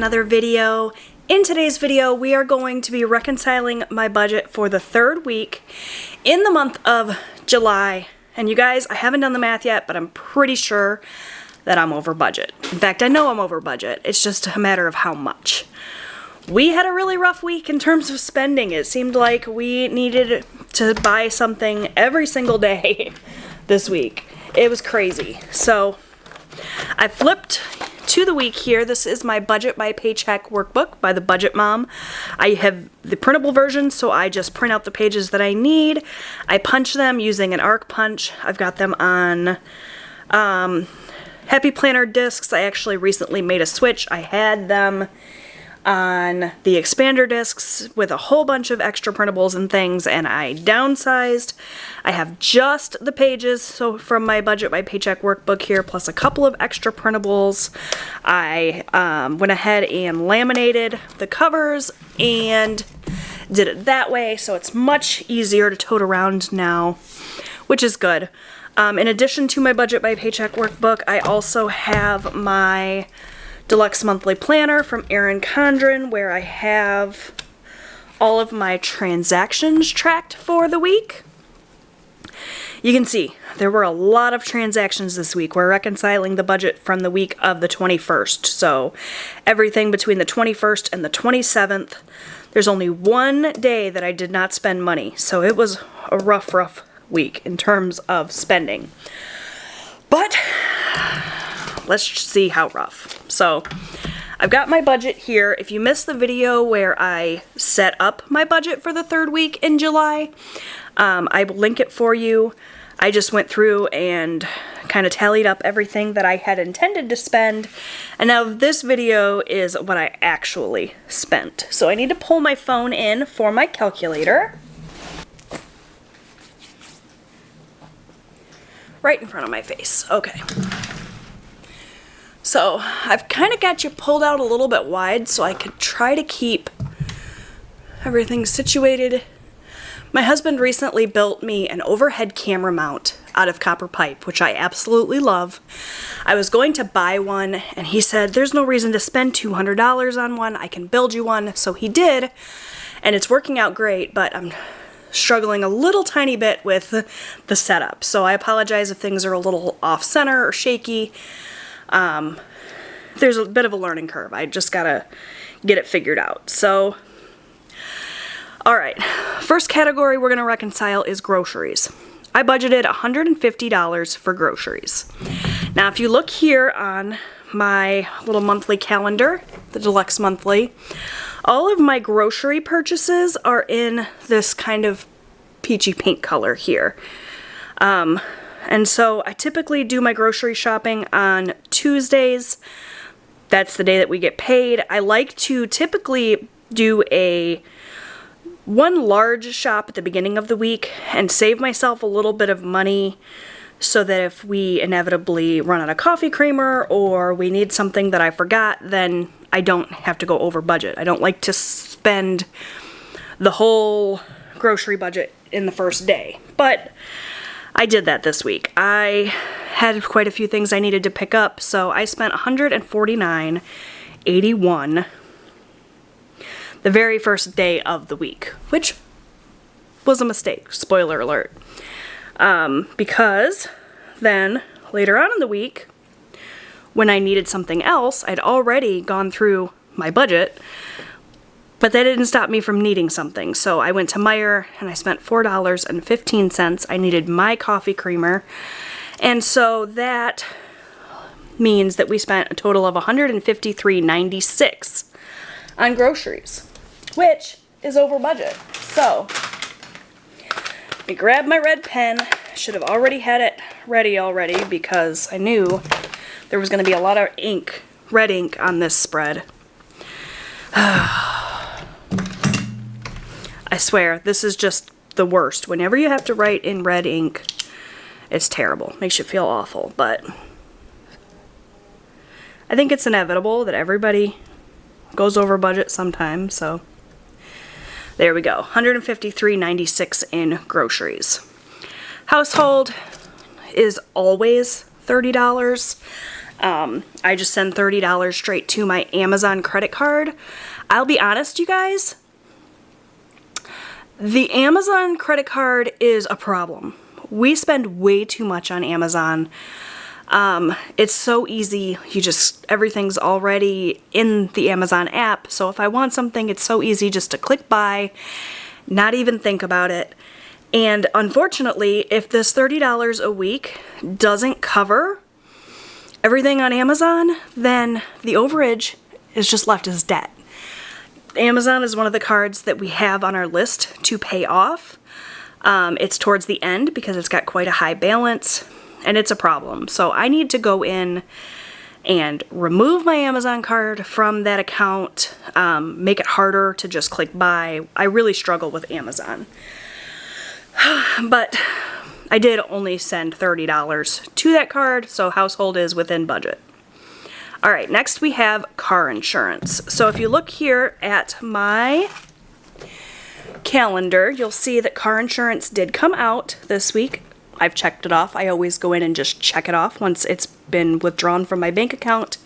another video. In today's video, we are going to be reconciling my budget for the third week in the month of July. And you guys, I haven't done the math yet, but I'm pretty sure that I'm over budget. In fact, I know I'm over budget. It's just a matter of how much. We had a really rough week in terms of spending. It seemed like we needed to buy something every single day this week. It was crazy. So I flipped to the week here. This is my Budget by Paycheck workbook by the Budget Mom. I have the printable version, so I just print out the pages that I need. I punch them using an arc punch. I've got them on Happy Planner discs. I actually recently made a switch. I had them on the expander discs with a whole bunch of extra printables and things, and I downsized. I have just the pages so from my Budget by Paycheck workbook here, plus a couple of extra printables. I went ahead and laminated the covers and did it that way, so it's much easier to tote around now, which is good. In addition to my Budget by Paycheck workbook, I also have my Deluxe Monthly Planner from Erin Condren, where I have all of my transactions tracked for the week. You can see there were a lot of transactions this week. We're reconciling the budget from the week of the 21st. So everything between the 21st and the 27th. There's only one day that I did not spend money. So it was a rough week in terms of spending. But let's see how rough. So I've got my budget here. If you missed the video where I set up my budget for the third week in July, I will link it for you. I just went through and kind of tallied up everything that I had intended to spend. And now this video is what I actually spent. So I need to pull my phone in for my calculator. Right in front of my face. Okay. So I've kind of got you pulled out a little bit wide so I could try to keep everything situated. My husband recently built me an overhead camera mount out of copper pipe, which I absolutely love. I was going to buy one, and he said, there's no reason to spend $200 on one. I can build you one. So he did, and it's working out great, but I'm struggling a little tiny bit with the setup. So I apologize if things are a little off center or shaky. There's a bit of a learning curve. I just gotta get it figured out. So, alright, first category we're gonna reconcile is groceries. I budgeted $150 for groceries. Now if you look here on my little monthly calendar, the Deluxe Monthly, all of my grocery purchases are in this kind of peachy pink color here. And so I typically do my grocery shopping on Tuesdays. That's the day that we get paid. I like to typically do one large shop at the beginning of the week and save myself a little bit of money so that if we inevitably run out of coffee creamer or we need something that I forgot, then I don't have to go over budget. I don't like to spend the whole grocery budget in the first day. But I did that this week. I had quite a few things I needed to pick up, so I spent $149.81 the very first day of the week, which was a mistake, spoiler alert. Because then later on in the week, when I needed something else, I'd already gone through my budget, but that didn't stop me from needing something. So I went to Meijer and I spent $4.15. I needed my coffee creamer. And so that means that we spent a total of $153.96 on groceries, which is over budget. So let me grab my red pen. Should have already had it ready already because I knew there was going to be a lot of ink, red ink on this spread. I swear, this is just the worst. Whenever you have to write in red ink, it's terrible. Makes you feel awful, but I think it's inevitable that everybody goes over budget sometime, so there we go. $153.96 in groceries. Household is always $30. I just send $30 straight to my Amazon credit card. I'll be honest, you guys, the Amazon credit card is a problem. We spend way too much on Amazon. It's so easy. Everything's already in the Amazon app. So if I want something, it's so easy just to click buy, not even think about it. And unfortunately, if this $30 a week doesn't cover everything on Amazon, then the overage is just left as debt. Amazon is one of the cards that we have on our list to pay off. It's towards the end because it's got quite a high balance, and it's a problem. So I need to go in and remove my Amazon card from that account, make it harder to just click buy. I really struggle with Amazon. But I did only send $30 to that card, so household is within budget. All right, next we have car insurance. So if you look here at my calendar, you'll see that car insurance did come out this week. I've checked it off. I always go in and just check it off once it's been withdrawn from my bank account.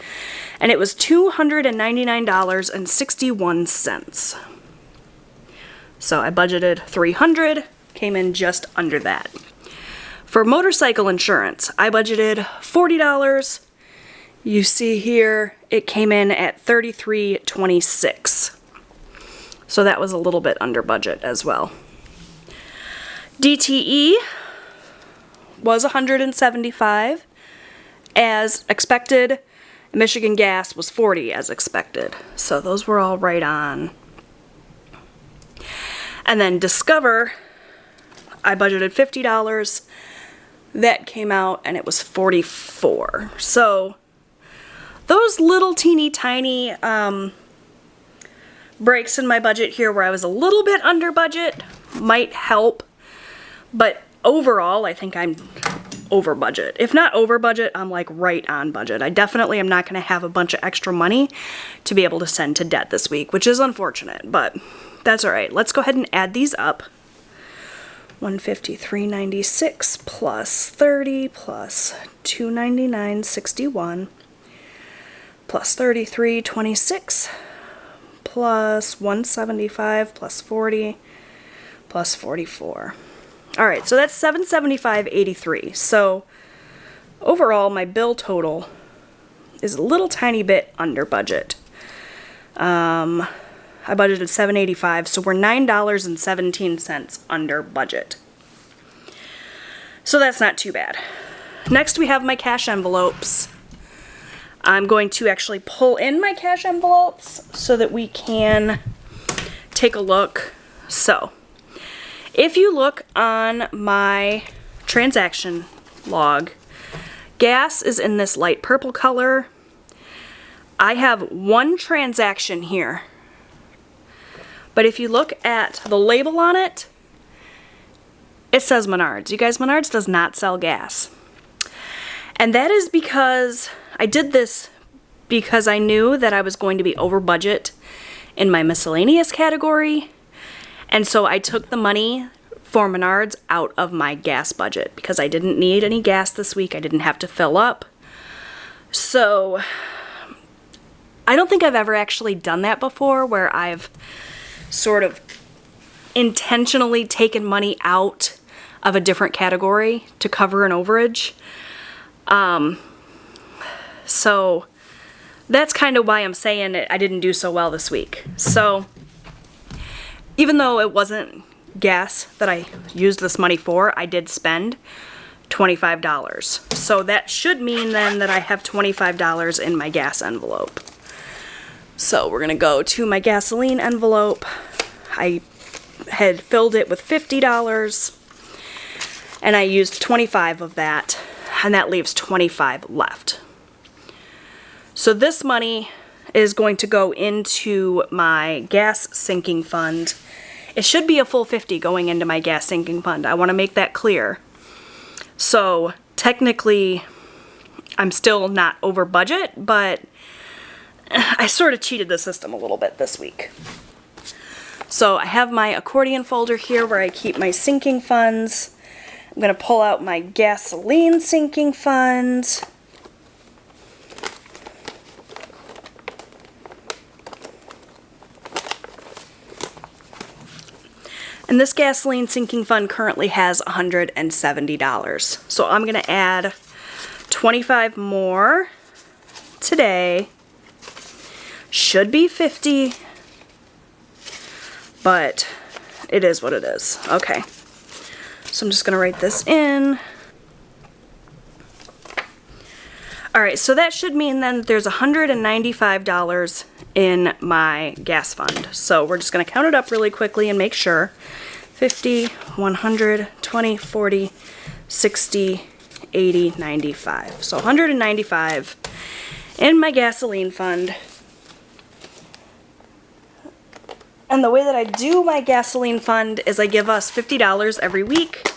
And it was $299.61. So I budgeted $300, came in just under that. For motorcycle insurance, I budgeted $40. You see here, it came in at $33.26. So that was a little bit under budget as well. DTE was $175 as expected. Michigan Gas was $40 as expected. So those were all right on. And then Discover, I budgeted $50. That came out and it was $44. So those little teeny tiny breaks in my budget here where I was a little bit under budget might help, but overall I think I'm over budget. If not over budget, I'm like right on budget. I definitely am not going to have a bunch of extra money to be able to send to debt this week, which is unfortunate, but that's all right. Let's go ahead and add these up. $153.96 plus 30 plus $299.61 plus $33.26 plus $175 plus 40 plus 44. All right, so that's $775.83. So overall, my bill total is a little tiny bit under budget. I budgeted $785, so we're $9.17 under budget. So that's not too bad. Next, we have my cash envelopes. I'm going to actually pull in my cash envelopes so that we can take a look. So, if you look on my transaction log, gas is in this light purple color. I have one transaction here. But if you look at the label on it, it says Menards. You guys, Menards does not sell gas. And that is because I did this because I knew that I was going to be over budget in my miscellaneous category. And so I took the money for Menards out of my gas budget because I didn't need any gas this week. I didn't have to fill up. So I don't think I've ever actually done that before where I've sort of intentionally taken money out of a different category to cover an overage. So that's kind of why I'm saying I didn't do so well this week. So even though it wasn't gas that I used this money for, I did spend $25. So that should mean then that I have $25 in my gas envelope. So we're gonna go to my gasoline envelope. I had filled it with $50 and I used 25 of that, and that leaves 25 left. So this money is going to go into my gas sinking fund. It should be a full 50 going into my gas sinking fund. I want to make that clear. So technically I'm still not over budget, but I sort of cheated the system a little bit this week. So I have my accordion folder here where I keep my sinking funds. I'm going to pull out my gasoline sinking fund. And this gasoline sinking fund currently has $170. So I'm going to add 25 more today. Should be 50, but it is what it is. Okay, so I'm just going to write this in. Alright, so that should mean then that there's $195 in my gas fund. So we're just going to count it up really quickly and make sure. 50, 100, 20, 40, 60, 80, 95. So 195 in my gasoline fund. And the way that I do my gasoline fund is I give us $50 every week,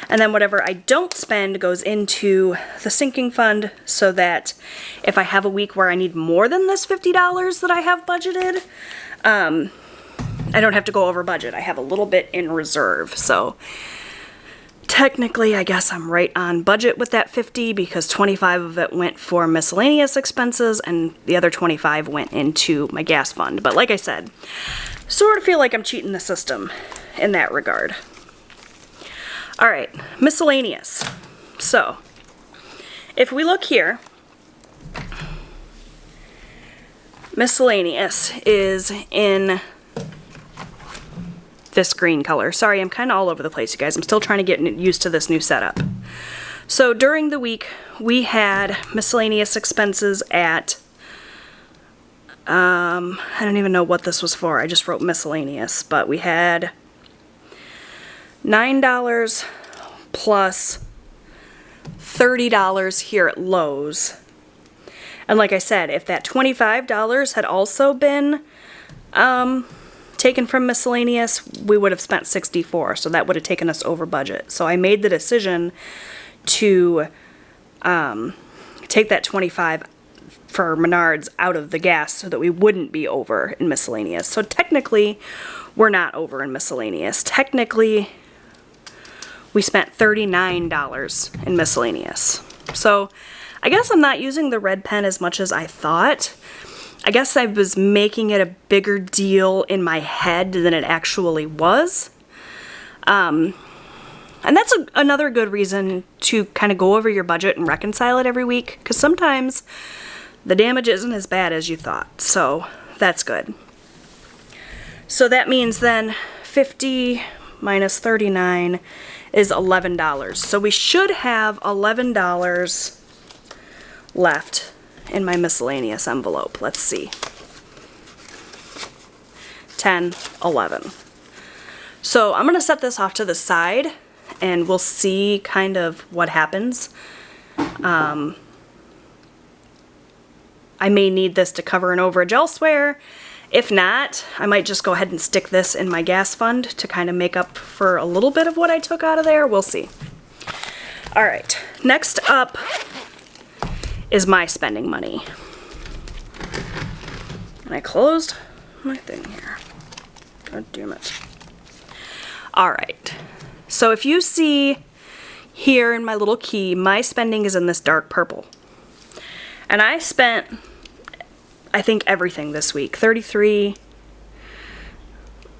and then whatever I don't spend goes into the sinking fund, so that if I have a week where I need more than this $50 that I have budgeted, I don't have to go over budget. I have a little bit in reserve. So technically, I guess I'm right on budget with that 50 because 25 of it went for miscellaneous expenses and the other 25 went into my gas fund. But like I said, sort of feel like I'm cheating the system in that regard. All right, miscellaneous. So if we look here, miscellaneous is in this green color. Sorry, I'm kind of all over the place, you guys. I'm still trying to get used to this new setup. So during the week, we had miscellaneous expenses at, I don't even know what this was for. I just wrote miscellaneous, but we had $9 plus $30 here at Lowe's. And like I said, if that $25 had also been taken from miscellaneous, we would have spent $64, so that would have taken us over budget. So I made the decision to take that $25 for Menards out of the gas so that we wouldn't be over in miscellaneous. So technically, we're not over in miscellaneous. Technically, we spent $39 in miscellaneous. So I guess I'm not using the red pen as much as I thought. I guess I was making it a bigger deal in my head than it actually was. And that's another good reason to kind of go over your budget and reconcile it every week, because sometimes the damage isn't as bad as you thought. So that's good. So that means then 50 minus 39 is $11. So we should have $11 left in my miscellaneous envelope. Let's see. 10, 11. So I'm going to set this off to the side and we'll see kind of what happens. I may need this to cover an overage elsewhere. If not, I might just go ahead and stick this in my gas fund to kind of make up for a little bit of what I took out of there. We'll see. All right, next up is my spending money. And I closed my thing here. God damn it. All right, so if you see here in my little key, my spending is in this dark purple. And I spent, I think, everything this week. 33.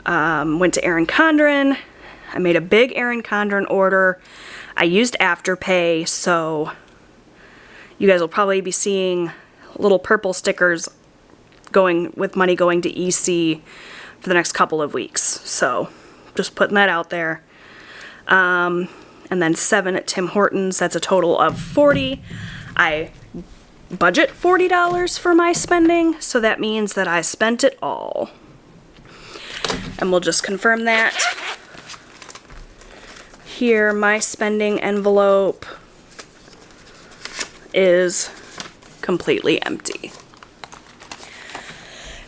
Went to Erin Condren. I made a big Erin Condren order. I used Afterpay, so you guys will probably be seeing little purple stickers going with money going to EC for the next couple of weeks. So just putting that out there. And then 7 at Tim Hortons. That's a total of 40. I budget $40 for my spending, so that means that I spent it all. And we'll just confirm that. Here, my spending envelope is completely empty.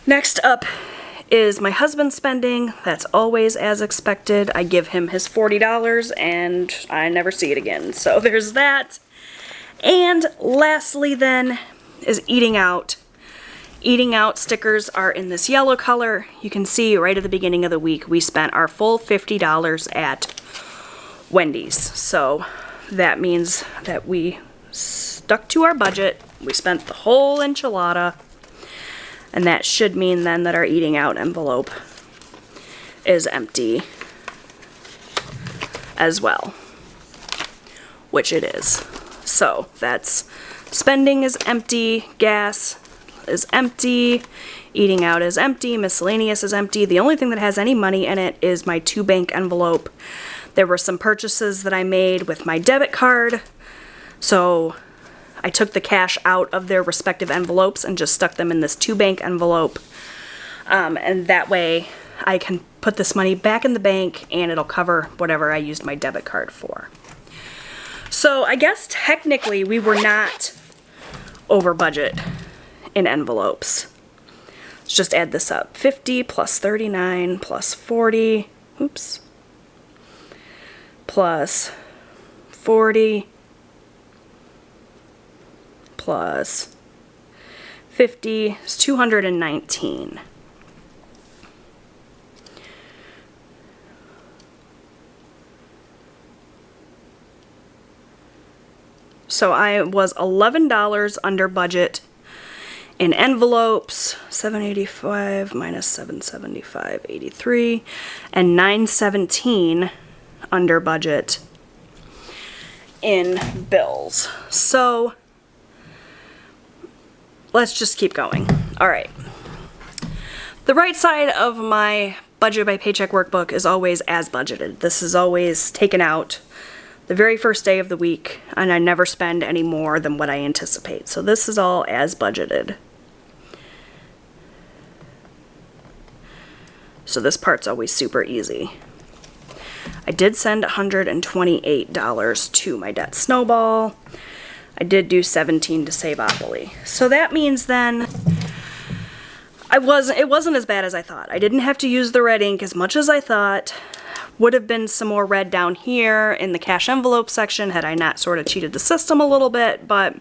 Next up is my husband's spending. That's always as expected. I give him his $40 and I never see it again. So there's that. And lastly then is eating out. Eating out stickers are in this yellow color. You can see right at the beginning of the week we spent our full $50 at Wendy's. So that means that we stuck to our budget. We spent the whole enchilada. And that should mean then that our eating out envelope is empty as well, which it is. So that's spending is empty, gas is empty, eating out is empty, miscellaneous is empty. The only thing that has any money in it is my 2 bank envelope. There were some purchases that I made with my debit card, so I took the cash out of their respective envelopes and just stuck them in this 2 bank envelope. And that way I can put this money back in the bank and it'll cover whatever I used my debit card for. So I guess technically we were not over budget in envelopes. Let's just add this up. 50 plus 39 plus 40, oops, plus 40 plus 50 is 219. So I was $11 under budget in envelopes, $785 minus $775, $83, and $917 under budget in bills. So let's just keep going. All right. The right side of my budget by paycheck workbook is always as budgeted. This is always taken out the very first day of the week, and I never spend any more than what I anticipate. So this is all as budgeted. So this part's always super easy. I did send $128 to my debt snowball. I did do $17 to Savopoly. So that means then it wasn't as bad as I thought. I didn't have to use the red ink as much as I thought. Would have been some more red down here in the cash envelope section had I not sort of cheated the system a little bit, but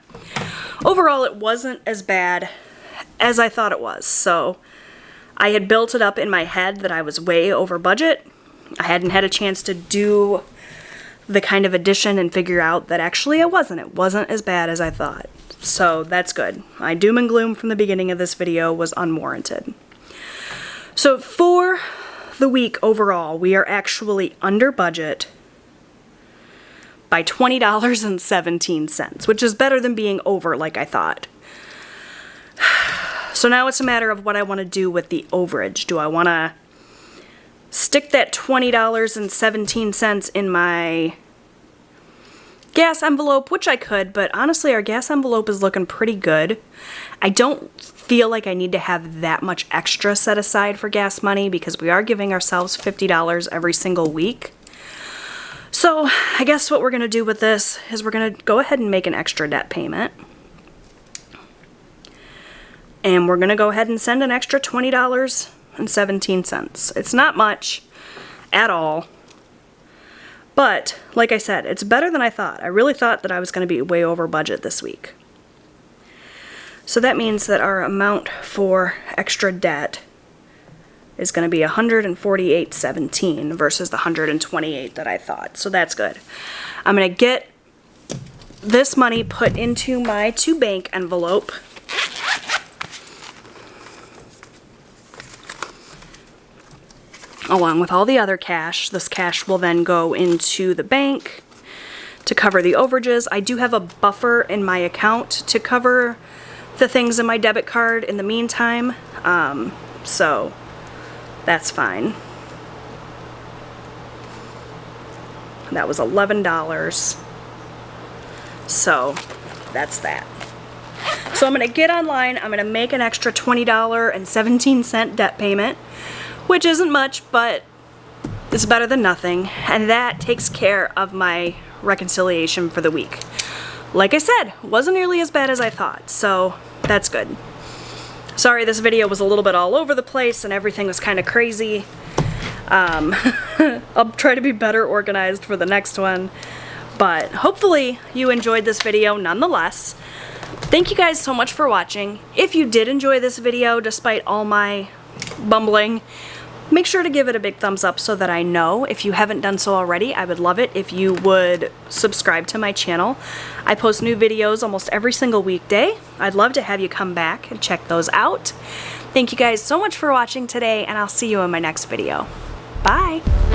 overall it wasn't as bad as I thought it was. So I had built it up in my head that I was way over budget. I hadn't had a chance to do the kind of addition and figure out that actually it wasn't as bad as I thought. So that's good. My doom and gloom from the beginning of this video was unwarranted. So for the week overall, we are actually under budget by $20.17, which is better than being over like I thought. So now it's a matter of what I want to do with the overage. Do I want to stick that $20.17 in my gas envelope, which I could, but honestly our gas envelope is looking pretty good. I don't feel like I need to have that much extra set aside for gas money because we are giving ourselves $50 every single week. So I guess what we're going to do with this is we're going to go ahead and make an extra debt payment. And we're going to go ahead and send an extra $20.17. It's not much at all. But, like I said, it's better than I thought. I really thought that I was going to be way over budget this week. So that means that our amount for extra debt is going to be $148.17 versus the $128 that I thought. So that's good. I'm going to get this money put into my 2 bank envelope. Along with all the other cash. This cash will then go into the bank to cover the overages. I do have a buffer in my account to cover the things in my debit card in the meantime, so that's fine. That was $11, so that's that. So I'm going to get online, I'm going to make an extra $20.17 debt payment, which isn't much, but it's better than nothing, and that takes care of my reconciliation for the week. Like I said, wasn't nearly as bad as I thought, so that's good. Sorry this video was a little bit all over the place and everything was kind of crazy. I'll try to be better organized for the next one, but hopefully you enjoyed this video nonetheless. Thank you guys so much for watching. If you did enjoy this video despite all my bumbling, make sure to give it a big thumbs up so that I know. If you haven't done so already, I would love it if you would subscribe to my channel. I post new videos almost every single weekday. I'd love to have you come back and check those out. Thank you guys so much for watching today, and I'll see you in my next video. Bye!